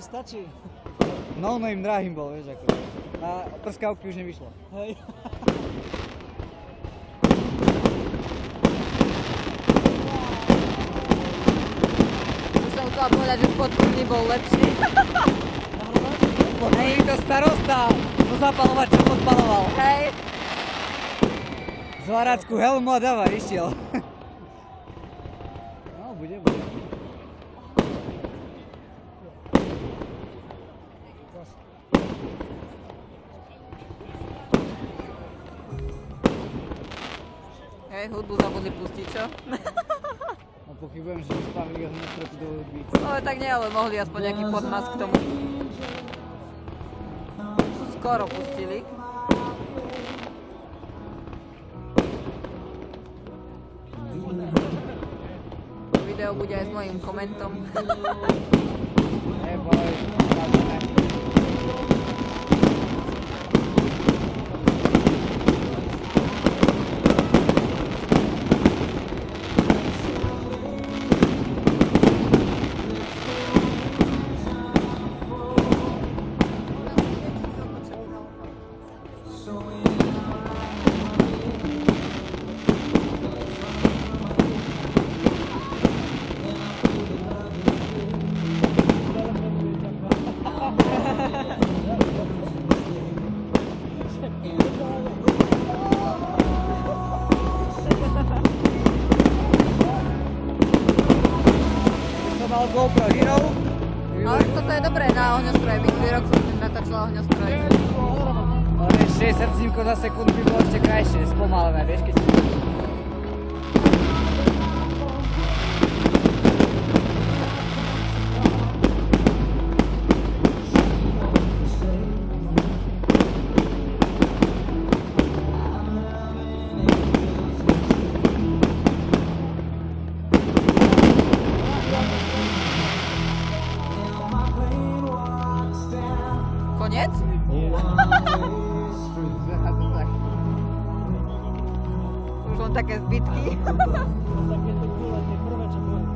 stačí. No im drahým bol, vieš ako. A prskavky už nevyšlo. Hej. Už som chcela povedať, že podporný bol lepší. Hej, to starosta zo zapalovača podpaloval. Hej. Zvárackú helmu a dáva, išiel. No, bude. Hej, hudbu zabudli pustiť, čo? No pochybujem, že spravili ohňostroju do hudby. Ale tak nie, ale mohli aspoň nejaký podmas k tomu. Skoro pustili. Video bude aj s mojím komentom. Neboj, mal GoPro Hero. Ale toto je dobré na ohňostroje, minulý rok som tým natáčala ohňostroj. Ale vieš, 60 snímkov za sekundu by bolo ešte krajšie, spomalené, vieš, keď... Koniec? Už mám také zbytky. Také to kule, tie prvé, čo boli.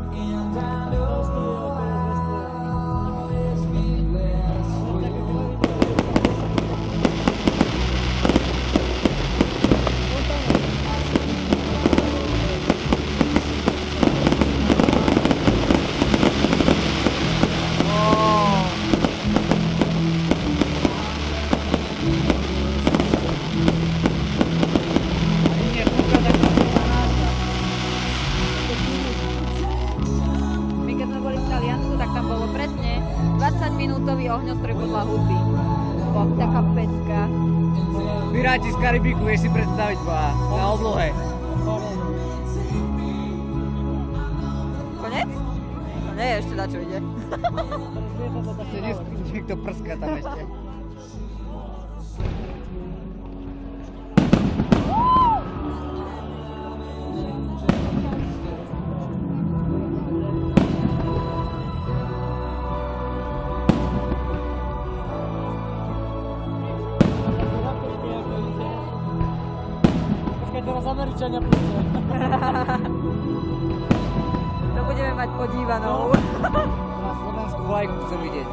To stojí okolo 200. Také My keď sme boli v Taliansku, tak tam bolo presne 20-minútový ohňostroj podľa hudby. Bola taká pecka. Piráti z Karibiku, vieš si predstaviť, bola na oblohe. Konec? No nie, ešte dačo ide. Ešte niekto prská tam ešte. Počkaj, teraz Američania pustia. To budeme mať podívanou. Na slovenskú vlajku chcem vidieť.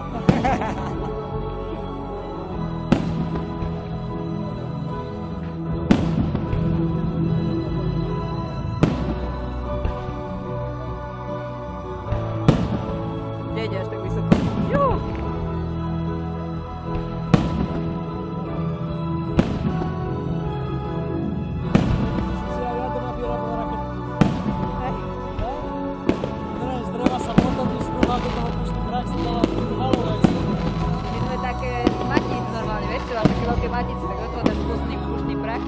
Nejde až tak vysoko. Juhu! Si ja doma vyrobila raketu. Hej. Z dreva sa potom vystrúha do toho puštu vrak si dala valovec. My sme také matnice normálne, vieš čo, také veľké matnice, tak do toho dáš pušný prach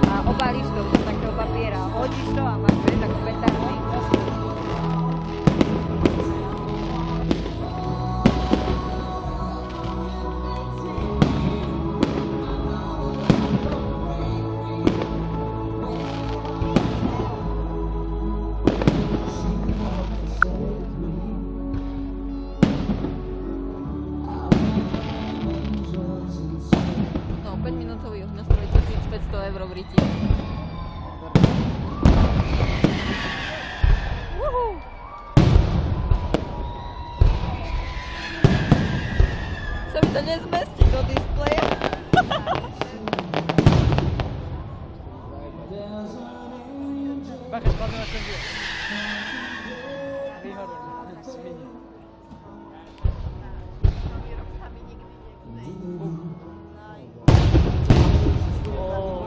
a obálíš to do takého papiera, hodíš to a máš, vieš, ako petardy. No, 5-minútový ohňostroj, 1500 € v riti. Woohoo! to nezmestí do displeja. Bacha, spadne na ten diel. Výhodu. Svinie.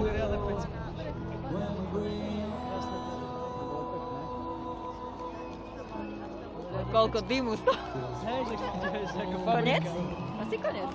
Riadne pecky. Koľko dymu z toho. Hej, že ako Konec? fabrika. Asi konec.